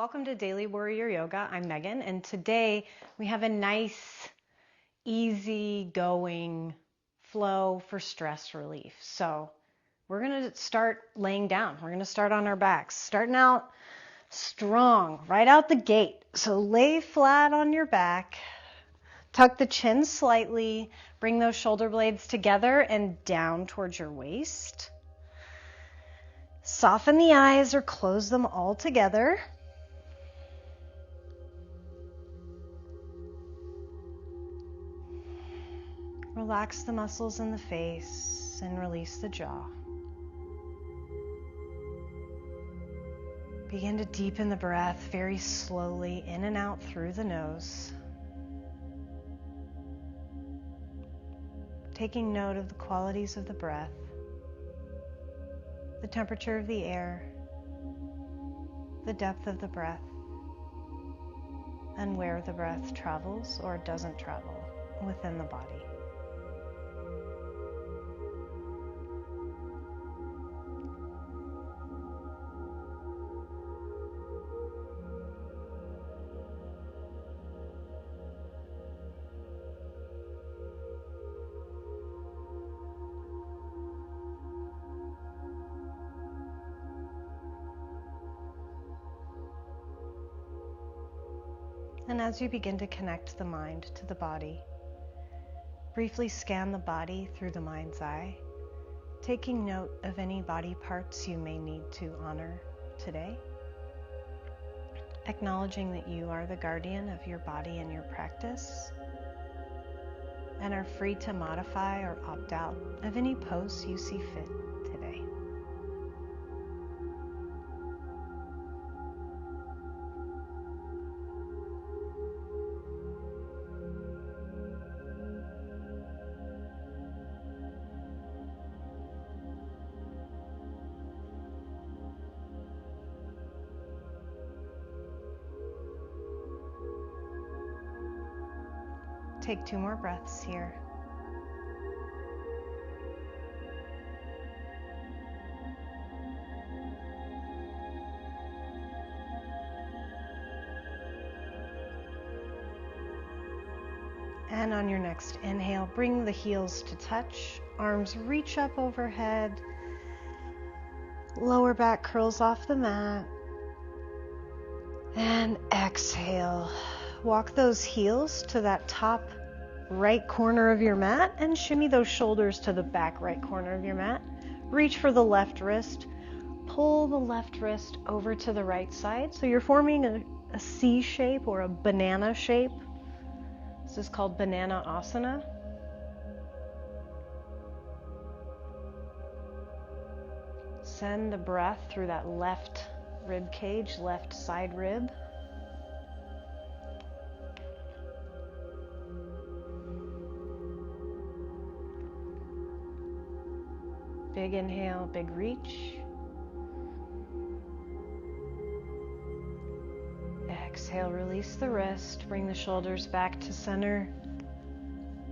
Welcome to Daily Warrior Yoga. I'm Megan, and today we have a nice, easy-going flow for stress relief. So we're going to start laying down. We're going to start on our backs, starting out strong, right out the gate. So lay flat on your back, tuck the chin slightly, bring those shoulder blades together and down towards your waist. Soften the eyes or close them all together. Relax the muscles in the face and release the jaw. Begin to deepen the breath very slowly in and out through the nose. Taking note of the qualities of the breath, the temperature of the air, the depth of the breath, and where the breath travels or doesn't travel within the body. And as you begin to connect the mind to the body, briefly scan the body through the mind's eye, taking note of any body parts you may need to honor today, acknowledging that you are the guardian of your body and your practice, and are free to modify or opt out of any pose you see fit today. Take 2 more breaths here. And on your next inhale, bring the heels to touch, arms reach up overhead, lower back curls off the mat, and exhale. Walk those heels to that top right corner of your mat and shimmy those shoulders to the back right corner of your mat. Reach for the left wrist. Pull the left wrist over to the right side. So you're forming a C shape or a banana shape. This is called banana asana. Send the breath through that left rib cage, left side rib. Big inhale, big reach. Exhale, release the wrist, bring the shoulders back to center.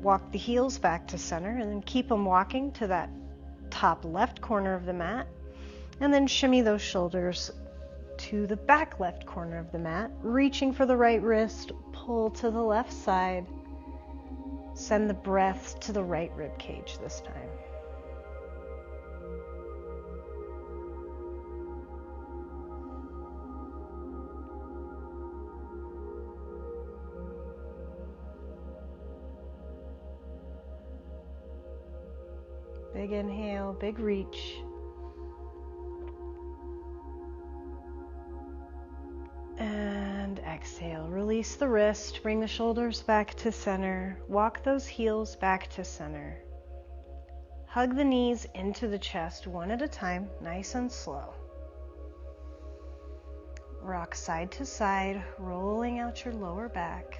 Walk the heels back to center and then keep them walking to that top left corner of the mat. And then shimmy those shoulders to the back left corner of the mat, reaching for the right wrist, pull to the left side. Send the breath to the right rib cage this time. Big inhale, big reach. And exhale. Release the wrist, bring the shoulders back to center. Walk those heels back to center. Hug the knees into the chest one at a time, nice and slow. Rock side to side, rolling out your lower back.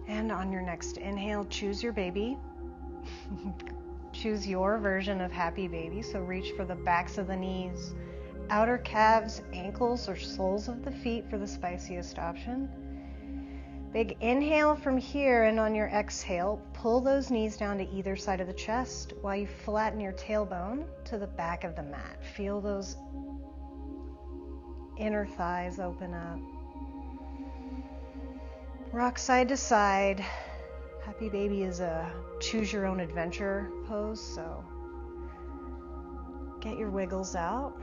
And on your next inhale, choose your baby. Choose your version of happy baby. So reach for the backs of the knees, outer calves, ankles, or soles of the feet for the spiciest option. Big inhale from here, and on your exhale, pull those knees down to either side of the chest while you flatten your tailbone to the back of the mat. Feel those inner thighs open up. Rock side to side. Happy baby is a choose your own adventure pose, so get your wiggles out.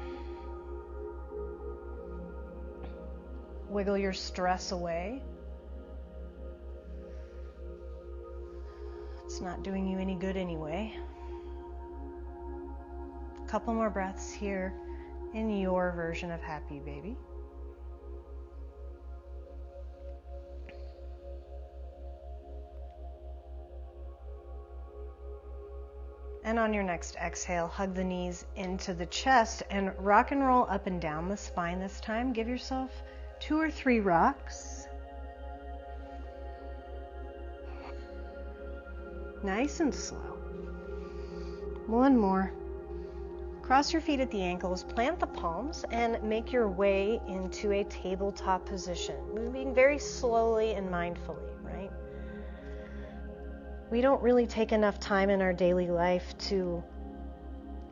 Wiggle your stress away. It's not doing you any good anyway. A couple more breaths here in your version of happy baby. And on your next exhale, hug the knees into the chest and rock and roll up and down the spine this time. Give yourself 2 or 3 rocks. Nice and slow. One more. Cross your feet at the ankles, plant the palms, and make your way into a tabletop position, moving very slowly and mindfully, right? We don't really take enough time in our daily life to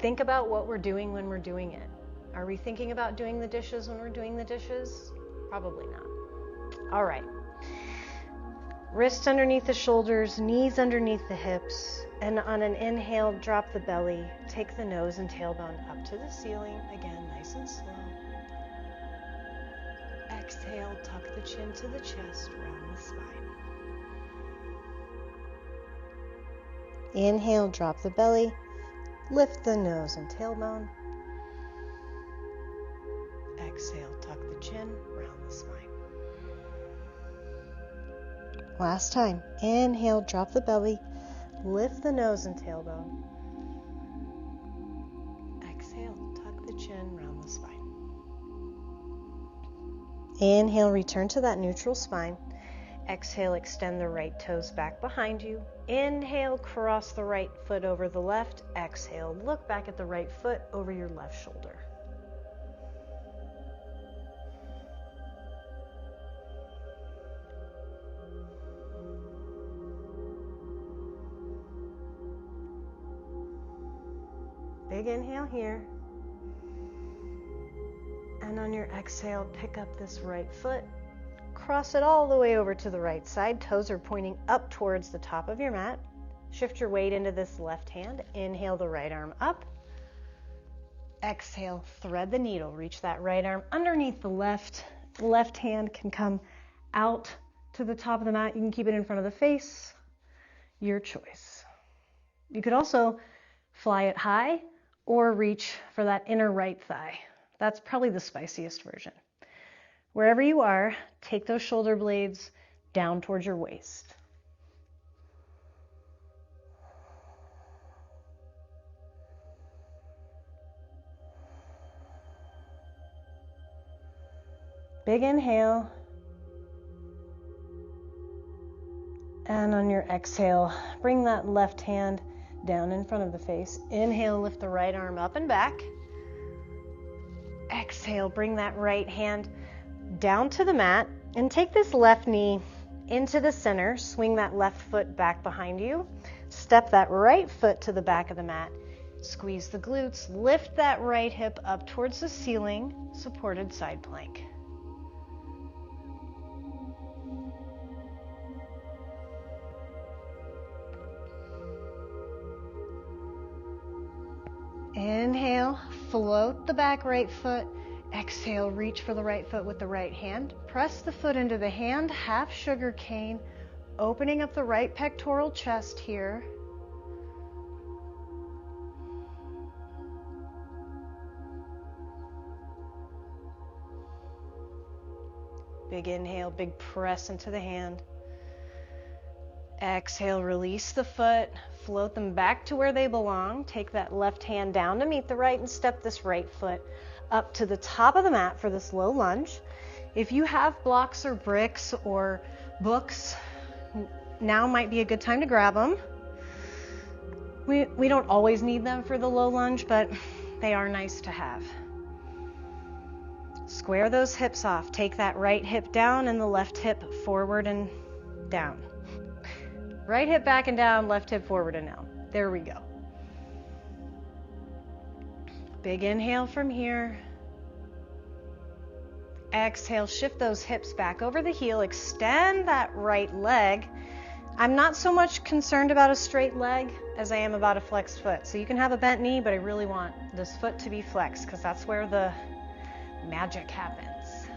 think about what we're doing when we're doing it. Are we thinking about doing the dishes when we're doing the dishes? Probably not. All right. Wrists underneath the shoulders, knees underneath the hips, and on an inhale, drop the belly. Take the nose and tailbone up to the ceiling. Again, nice and slow. Exhale, tuck the chin to the chest, round the spine. Inhale, drop the belly, lift the nose and tailbone. Exhale, tuck the chin, round the spine. Last time. Inhale, drop the belly, lift the nose and tailbone. Exhale, tuck the chin, round the spine. Inhale, return to that neutral spine. Exhale, extend the right toes back behind you. Inhale, cross the right foot over the left. Exhale, look back at the right foot over your left shoulder. Big inhale here. And on your exhale, pick up this right foot. Cross it all the way over to the right side. Toes are pointing up towards the top of your mat. Shift your weight into this left hand. Inhale the right arm up. Exhale, thread the needle. Reach that right arm underneath the left. Left hand can come out to the top of the mat. You can keep it in front of the face. Your choice. You could also fly it high or reach for that inner right thigh. That's probably the spiciest version. Wherever you are, take those shoulder blades down towards your waist. Big inhale. And on your exhale, bring that left hand down in front of the face. Inhale, lift the right arm up and back. Exhale, bring that right hand down to the mat and take this left knee into the center. Swing that left foot back behind you. Step that right foot to the back of the mat. Squeeze the glutes. Lift that right hip up towards the ceiling. Supported side plank. Inhale, float the back right foot. Exhale, reach for the right foot with the right hand. Press the foot into the hand, half sugar cane, opening up the right pectoral chest here. Big inhale, big press into the hand. Exhale, release the foot, float them back to where they belong. Take that left hand down to meet the right and step this right foot up to the top of the mat for this low lunge. If you have blocks or bricks or books, now might be a good time to grab them. We don't always need them for the low lunge, but they are nice to have. Square those hips off. Take that right hip down and the left hip forward and down. Right hip back and down, left hip forward and down. There we go. Big inhale from here. Exhale, shift those hips back over the heel, extend that right leg. I'm not so much concerned about a straight leg as I am about a flexed foot. So you can have a bent knee, but I really want this foot to be flexed because that's where the magic happens.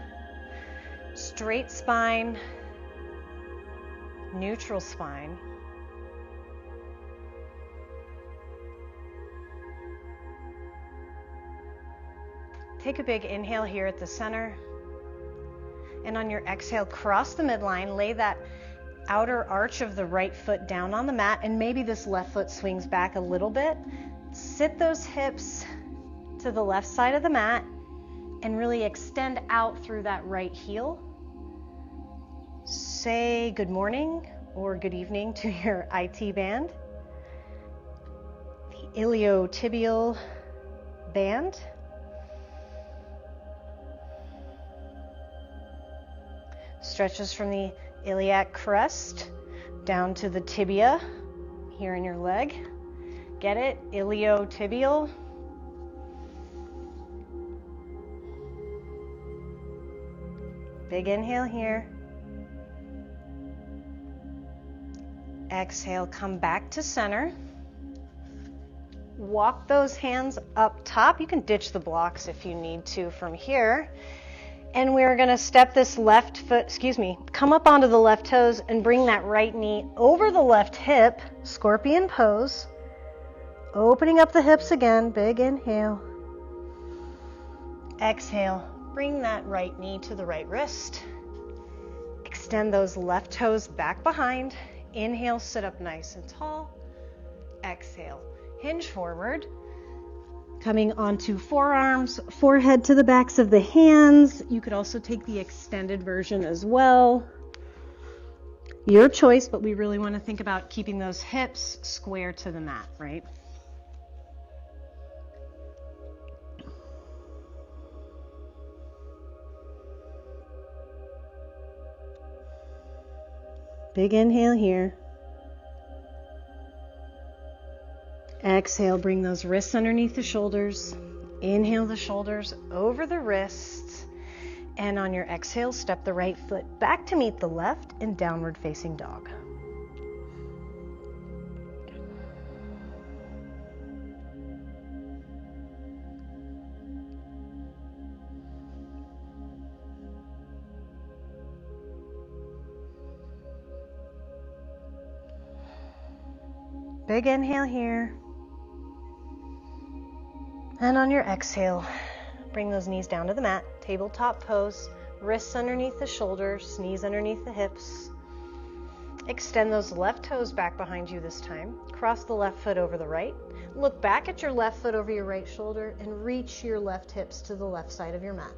Straight spine, neutral spine. Take a big inhale here at the center. And on your exhale, cross the midline, lay that outer arch of the right foot down on the mat, and maybe this left foot swings back a little bit. Sit those hips to the left side of the mat and really extend out through that right heel. Say good morning or good evening to your IT band. The iliotibial band. Stretches from the iliac crest down to the tibia here in your leg. Get it? Iliotibial. Big inhale here. Exhale, come back to center. Walk those hands up top. You can ditch the blocks if you need to from here. And we're going to step this left foot, come up onto the left toes and bring that right knee over the left hip, scorpion pose. Opening up the hips again, big inhale. Exhale, bring that right knee to the right wrist. Extend those left toes back behind. Inhale, sit up nice and tall. Exhale, hinge forward. Coming onto forearms, forehead to the backs of the hands. You could also take the extended version as well. Your choice, but we really want to think about keeping those hips square to the mat, right? Big inhale here. Exhale, bring those wrists underneath the shoulders. Inhale the shoulders over the wrists. And on your exhale, step the right foot back to meet the left in downward facing dog. Big inhale here. And on your exhale, bring those knees down to the mat, tabletop pose, wrists underneath the shoulders, knees underneath the hips. Extend those left toes back behind you this time. Cross the left foot over the right. Look back at your left foot over your right shoulder and reach your left hips to the left side of your mat.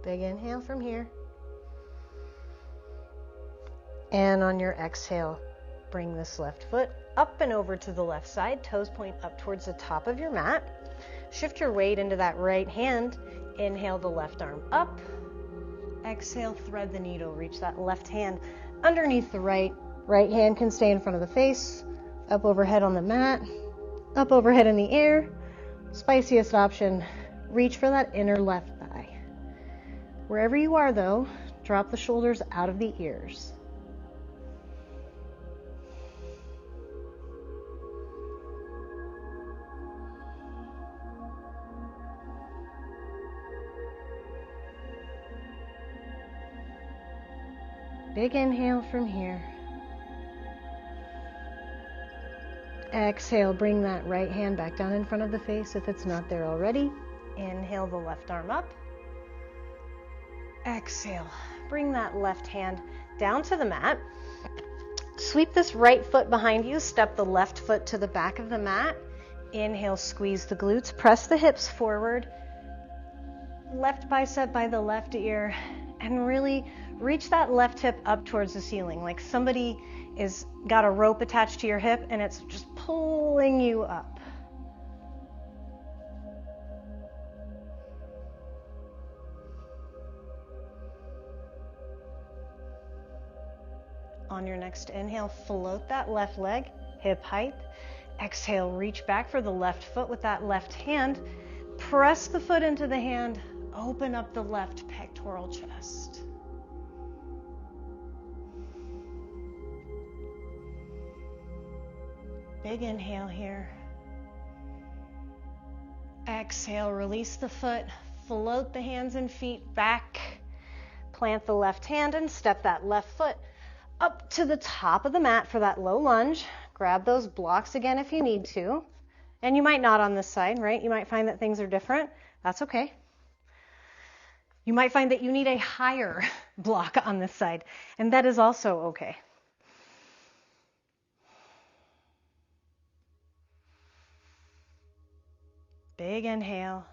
Big inhale from here. And on your exhale, bring this left foot up and over to the left side, toes point up towards the top of your mat. Shift your weight into that right hand. Inhale the left arm up. Exhale, thread the needle. Reach that left hand underneath the right. Right hand can stay in front of the face, up overhead on the mat, up overhead in the air. Spiciest option, reach for that inner left thigh. Wherever you are though, drop the shoulders out of the ears. Big inhale from here. Exhale, bring that right hand back down in front of the face if it's not there already. Inhale the left arm up. Exhale, bring that left hand down to the mat. Sweep this right foot behind you, step the left foot to the back of the mat. Inhale, squeeze the glutes, press the hips forward. Left bicep by the left ear. and really reach that left hip up towards the ceiling, like somebody is got a rope attached to your hip and it's just pulling you up. On your next inhale, float that left leg, hip height. Exhale, reach back for the left foot with that left hand. Press the foot into the hand, open up the left pectoral chest. Big inhale here. Exhale, release the foot, float the hands and feet back. Plant the left hand and step that left foot up to the top of the mat for that low lunge. Grab those blocks again if you need to. And you might not on this side, right? You might find that things are different. That's okay. You might find that you need a higher block on this side, and that is also okay. Big inhale.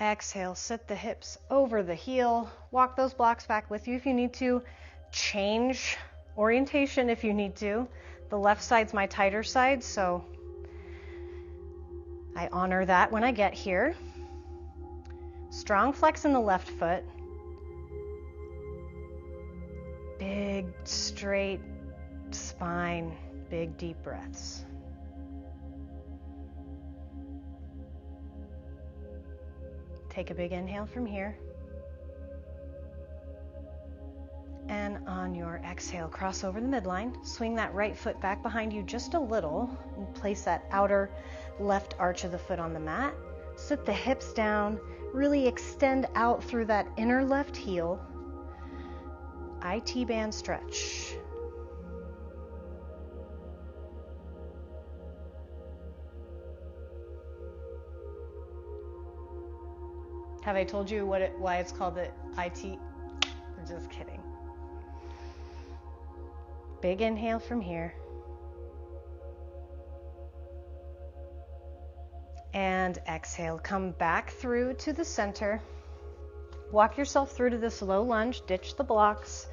Exhale, sit the hips over the heel. Walk those blocks back with you if you need to. Change orientation if you need to. The left side's my tighter side, so I honor that when I get here. Strong flex in the left foot. Big, straight spine. Big, deep breaths. Take a big inhale from here. And on your exhale, cross over the midline. Swing that right foot back behind you just a little and place that outer left arch of the foot on the mat. Sit the hips down. Really extend out through that inner left heel. IT band stretch. Have I told you why it's called the IT? I'm just kidding. Big inhale from here. And exhale, come back through to the center. Walk yourself through to this low lunge, ditch the blocks,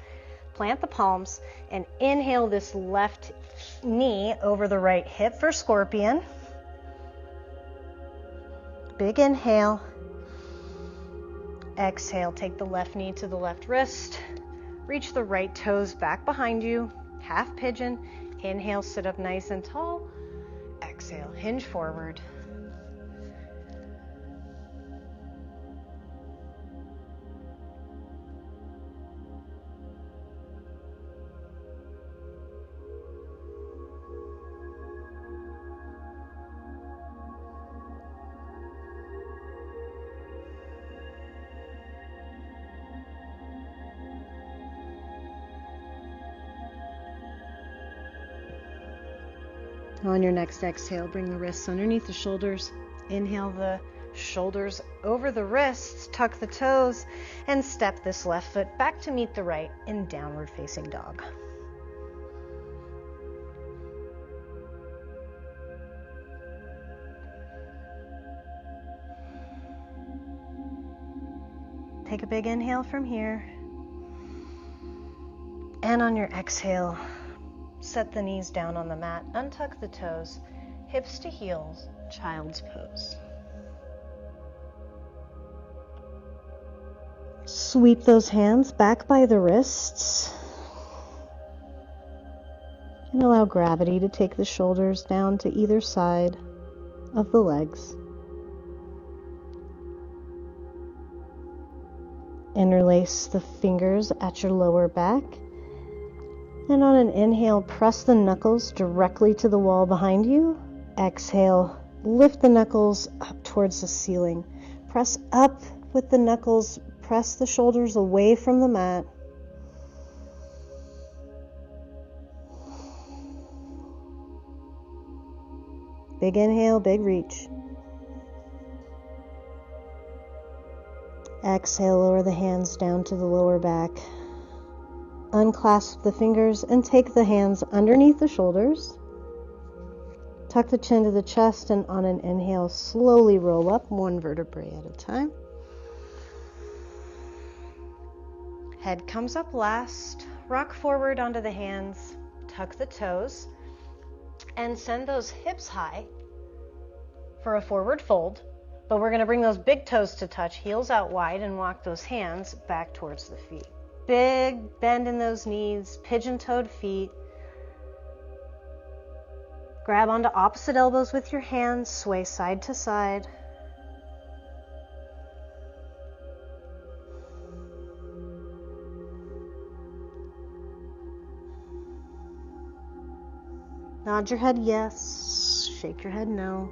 plant the palms, and inhale this left knee over the right hip for scorpion. Big inhale. Exhale, take the left knee to the left wrist. Reach the right toes back behind you. Half pigeon. Inhale, sit up nice and tall. Exhale, hinge forward. On your next exhale, bring the wrists underneath the shoulders. Inhale the shoulders over the wrists, tuck the toes, and step this left foot back to meet the right in downward facing dog. Take a big inhale from here. And on your exhale, set the knees down on the mat, untuck the toes, hips to heels, child's pose. Sweep those hands back by the wrists. And allow gravity to take the shoulders down to either side of the legs. Interlace the fingers at your lower back. And on an inhale, press the knuckles directly to the wall behind you. Exhale, lift the knuckles up towards the ceiling. Press up with the knuckles, press the shoulders away from the mat. Big inhale, big reach. Exhale, lower the hands down to the lower back. Unclasp the fingers and take the hands underneath the shoulders. Tuck the chin to the chest, and on an inhale, slowly roll up one vertebrae at a time. Head comes up last. Rock forward onto the hands. Tuck the toes. And send those hips high for a forward fold. But we're going to bring those big toes to touch, heels out wide, and walk those hands back towards the feet. Big bend in those knees, pigeon-toed feet. Grab onto opposite elbows with your hands, sway side to side. Nod your head yes, shake your head no.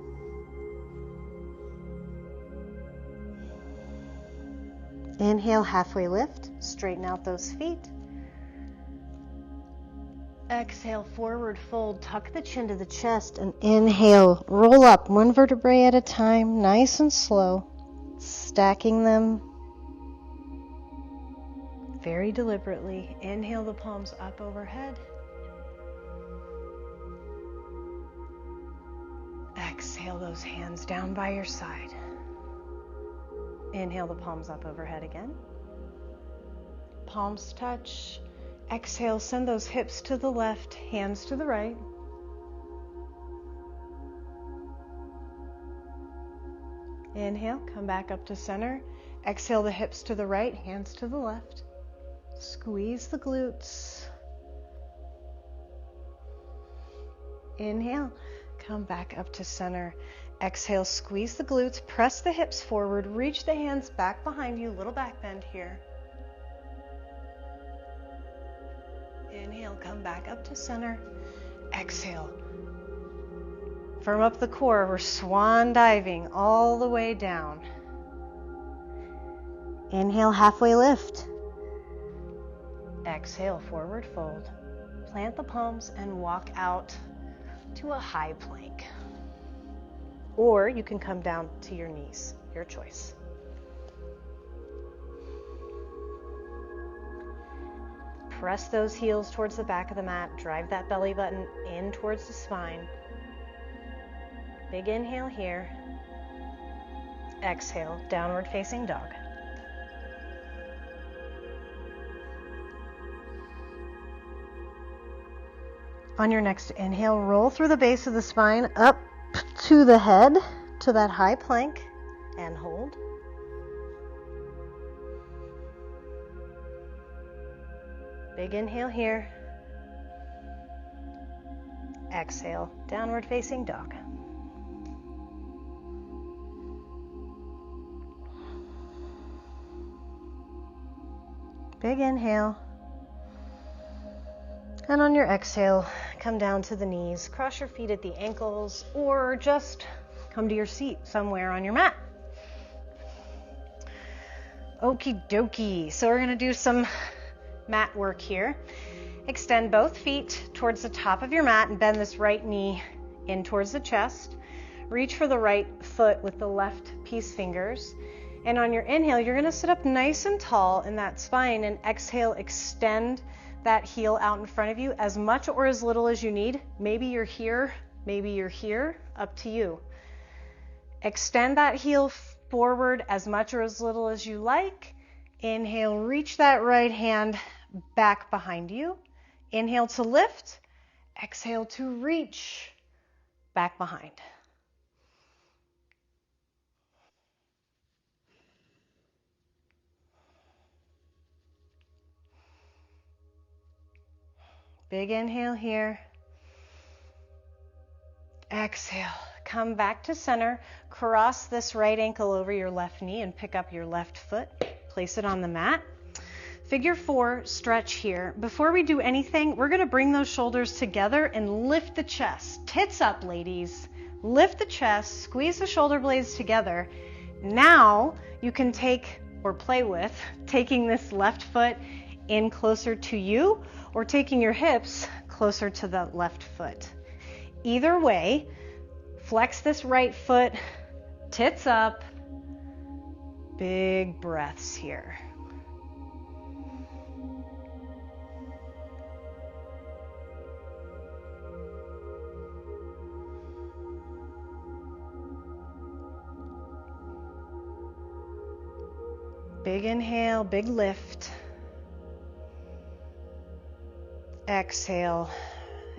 Inhale, halfway lift, straighten out those feet. Exhale, forward fold, tuck the chin to the chest, and inhale, roll up one vertebrae at a time, nice and slow, stacking them very deliberately. Inhale the palms up overhead. Exhale those hands down by your side. Inhale the palms up overhead again. Palms touch. Exhale, send those hips to the left, hands to the right. Inhale, come back up to center. Exhale the hips to the right, hands to the left. Squeeze the glutes. Inhale, come back up to center. Exhale, squeeze the glutes, press the hips forward, reach the hands back behind you, little back bend here. Inhale, come back up to center. Exhale. Firm up the core. We're swan diving all the way down. Inhale, halfway lift. Exhale, forward fold. Plant the palms and walk out to a high plank. Or you can come down to your knees, your choice. Press those heels towards the back of the mat. Drive that belly button in towards the spine. Big inhale here. Exhale, downward facing dog. On your next inhale, roll through the base of the spine up to the head, to that high plank, and hold. Big inhale here. Exhale, downward facing dog. Big inhale. And on your exhale, come down to the knees, cross your feet at the ankles, or just come to your seat somewhere on your mat. Okie dokie. So we're going to do some mat work here. Extend both feet towards the top of your mat and bend this right knee in towards the chest. Reach for the right foot with the left peace fingers. And on your inhale, you're going to sit up nice and tall in that spine, and exhale, extend that heel out in front of you as much or as little as you need. Maybe you're here, up to you. Extend that heel forward as much or as little as you like. Inhale, reach that right hand back behind you. Inhale to lift. Exhale to reach back behind. Big inhale here. Exhale. Come back to center. Cross this right ankle over your left knee and pick up your left foot. Place it on the mat. Figure 4 stretch here. Before we do anything, we're going to bring those shoulders together and lift the chest. Tits up, ladies. Lift the chest, squeeze the shoulder blades together. Now you can take or play with taking this left foot in closer to you or taking your hips closer to the left foot. Either way, flex this right foot, tits up, big breaths here. Big inhale, big lift. Exhale.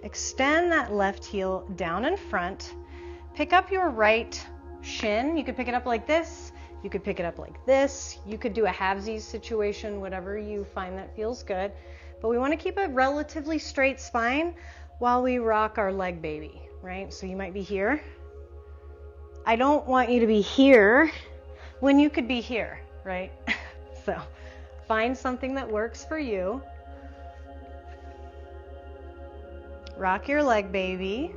Extend that left heel down in front. Pick up your right shin. You could pick it up like this. You could pick it up like this. You could do a halvesies situation, whatever you find that feels good. But we want to keep a relatively straight spine while we rock our leg baby, right? So you might be here. I don't want you to be here when you could be here, right? So find something that works for you. Rock your leg baby.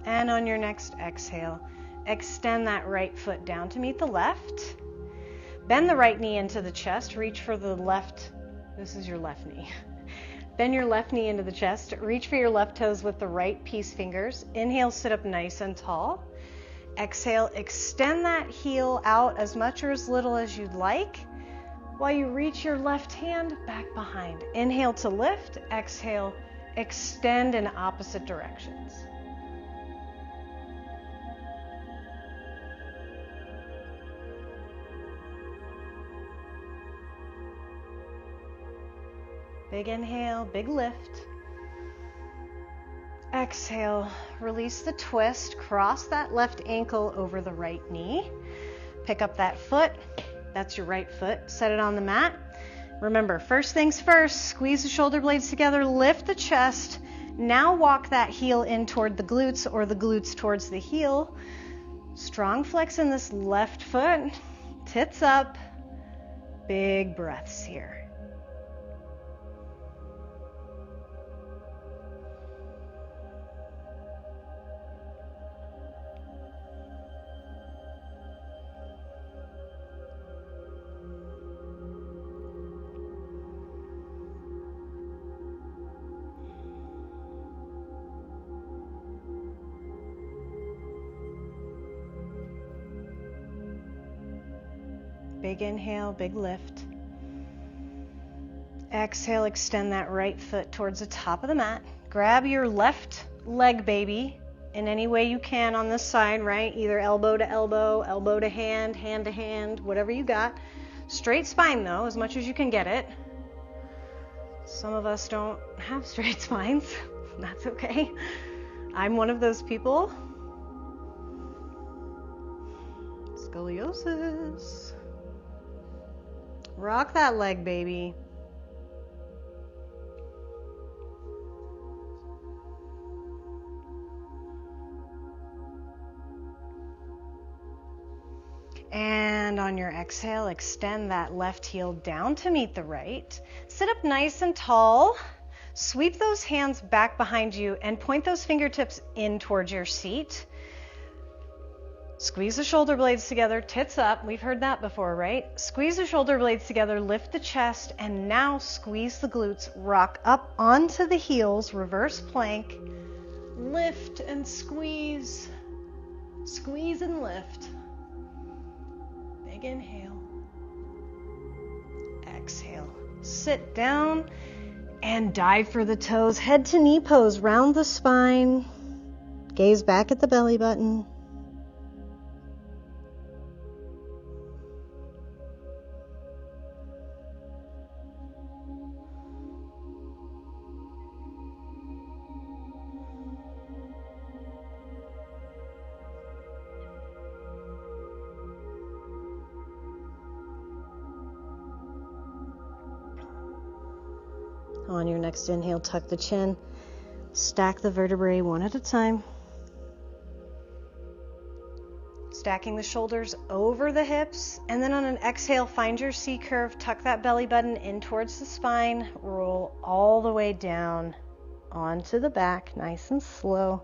And on your next exhale, extend that right foot down to meet the left. Bend the right knee into the chest. Reach for the left. This is your left knee. Bend your left knee into the chest. Reach for your left toes with the right peace fingers. Inhale, sit up nice and tall. Exhale, extend that heel out as much or as little as you'd like while you reach your left hand back behind. Inhale to lift. Exhale, extend in opposite directions. Big inhale, big lift. Exhale, release the twist. Cross that left ankle over the right knee. Pick up that foot. That's your right foot. Set it on the mat. Remember, first things first, squeeze the shoulder blades together, lift the chest. Now walk that heel in toward the glutes or the glutes towards the heel. Strong flex in this left foot. Tits up. Big breaths here. Big inhale, big lift. Exhale, extend that right foot towards the top of the mat. Grab your left leg baby in any way you can on this side, right? Either elbow to elbow, elbow to hand to hand, whatever you got. Straight spine though, as much as you can get it. Some of us don't have straight spines. That's okay. I'm one of those people. Scoliosis. Rock that leg, baby. And on your exhale, extend that left heel down to meet the right. Sit up nice and tall. Sweep those hands back behind you and point those fingertips in towards your seat. Squeeze the shoulder blades together, tits up. We've heard that before, right? Squeeze the shoulder blades together, lift the chest, and now squeeze the glutes. Rock up onto the heels, reverse plank. Lift and squeeze. Squeeze and lift. Big inhale. Exhale. Sit down and dive for the toes. Head to knee pose, round the spine. Gaze back at the belly button. On your next inhale, tuck the chin. Stack the vertebrae one at a time. Stacking the shoulders over the hips. And then on an exhale, find your C curve. Tuck that belly button in towards the spine. Roll all the way down onto the back, nice and slow.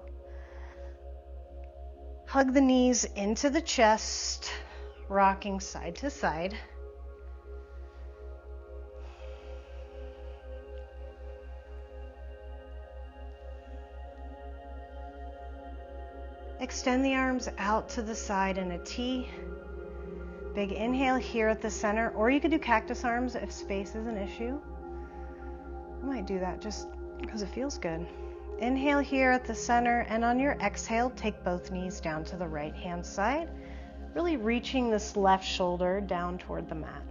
Hug the knees into the chest, rocking side to side. Extend the arms out to the side in a T. Big inhale here at the center, or you could do cactus arms if space is an issue. I might do that just because it feels good. Inhale here at the center, and on your exhale, take both knees down to the right hand side, really reaching this left shoulder down toward the mat.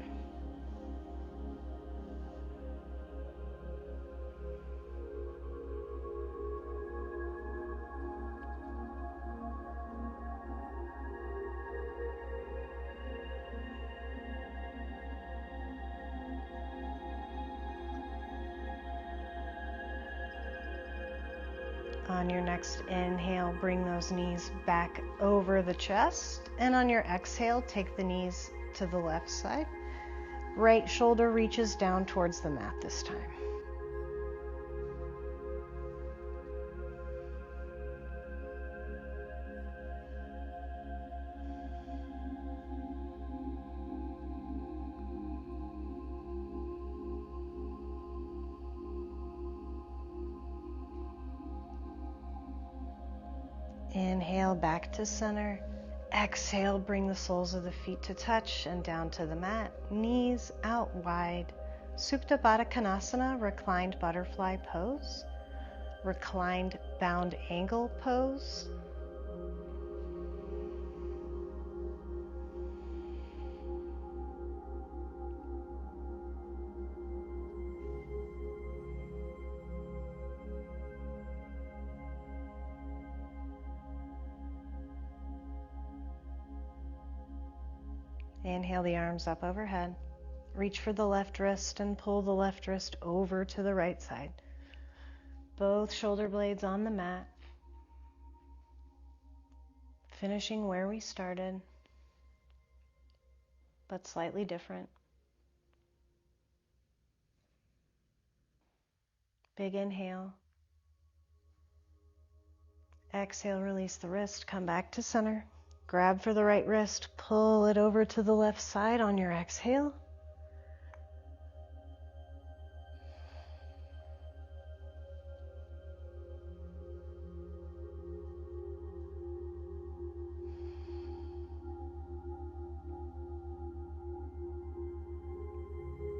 On your next inhale, bring those knees back over the chest. And on your exhale, take the knees to the left side. Right shoulder reaches down towards the mat this time. Inhale back to center. Exhale, bring the soles of the feet to touch and down to the mat. Knees out wide. Supta Baddha Konasana, reclined butterfly pose. Reclined bound angle pose. Inhale the arms up overhead. Reach for the left wrist and pull the left wrist over to the right side. Both shoulder blades on the mat. Finishing where we started, but slightly different. Big inhale. Exhale, release the wrist, come back to center. Grab for the right wrist, pull it over to the left side on your exhale.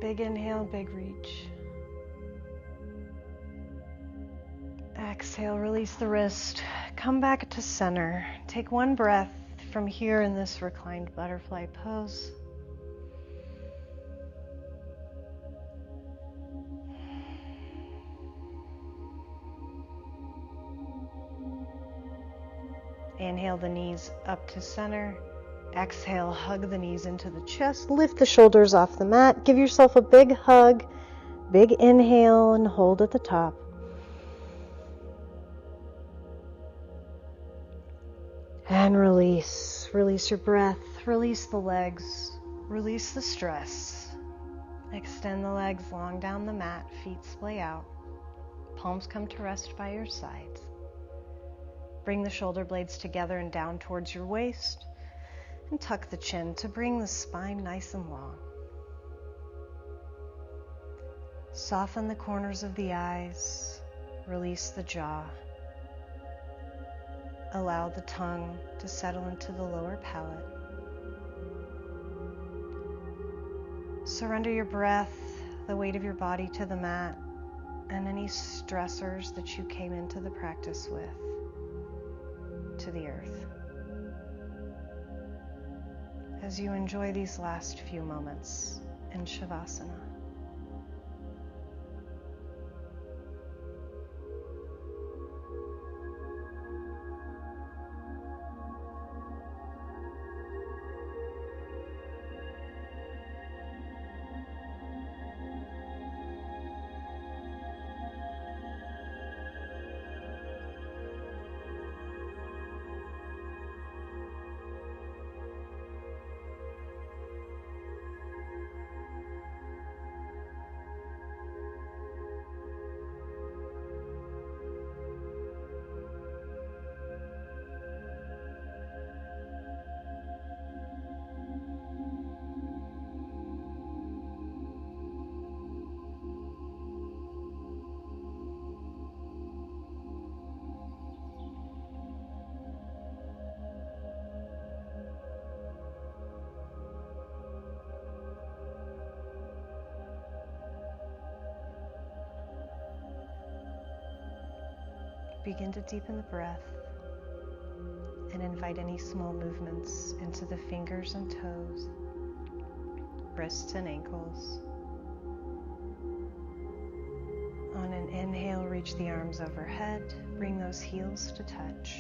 Big inhale, big reach. Exhale, release the wrist, come back to center. Take one breath from here in this reclined butterfly pose. Inhale the knees up to center. Exhale, hug the knees into the chest. Lift the shoulders off the mat. Give yourself a big hug. Big inhale and hold at the top. And release. Release your breath. Release the legs. Release the stress. Extend the legs long down the mat. Feet splay out. Palms come to rest by your sides. Bring the shoulder blades together and down towards your waist. And tuck the chin to bring the spine nice and long. Soften the corners of the eyes. Release the jaw. Allow the tongue to settle into the lower palate. Surrender your breath, the weight of your body to the mat, and any stressors that you came into the practice with to the earth. As you enjoy these last few moments in Shavasana. Begin to deepen the breath and invite any small movements into the fingers and toes, wrists and ankles. On an inhale, reach the arms overhead, bring those heels to touch.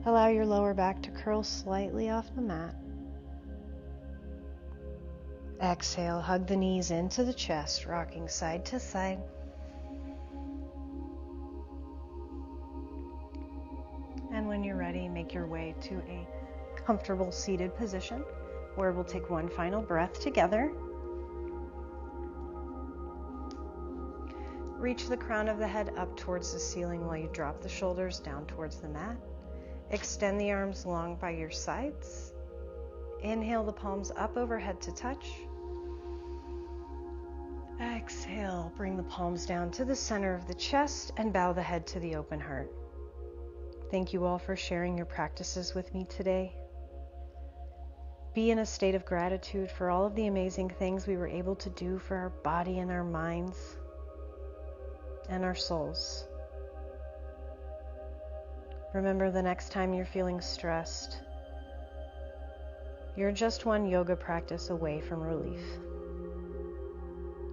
Allow your lower back to curl slightly off the mat. Exhale, hug the knees into the chest, rocking side to side. when you're ready, make your way to a comfortable seated position where we'll take one final breath together. Reach the crown of the head up towards the ceiling while you drop the shoulders down towards the mat. Extend the arms long by your sides. Inhale the palms up overhead to touch. Exhale, bring the palms down to the center of the chest and bow the head to the open heart. Thank you all for sharing your practices with me today. Be in a state of gratitude for all of the amazing things we were able to do for our body and our minds and our souls. Remember, the next time you're feeling stressed, you're just one yoga practice away from relief.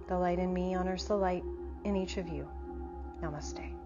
The light in me honors the light in each of you. Namaste.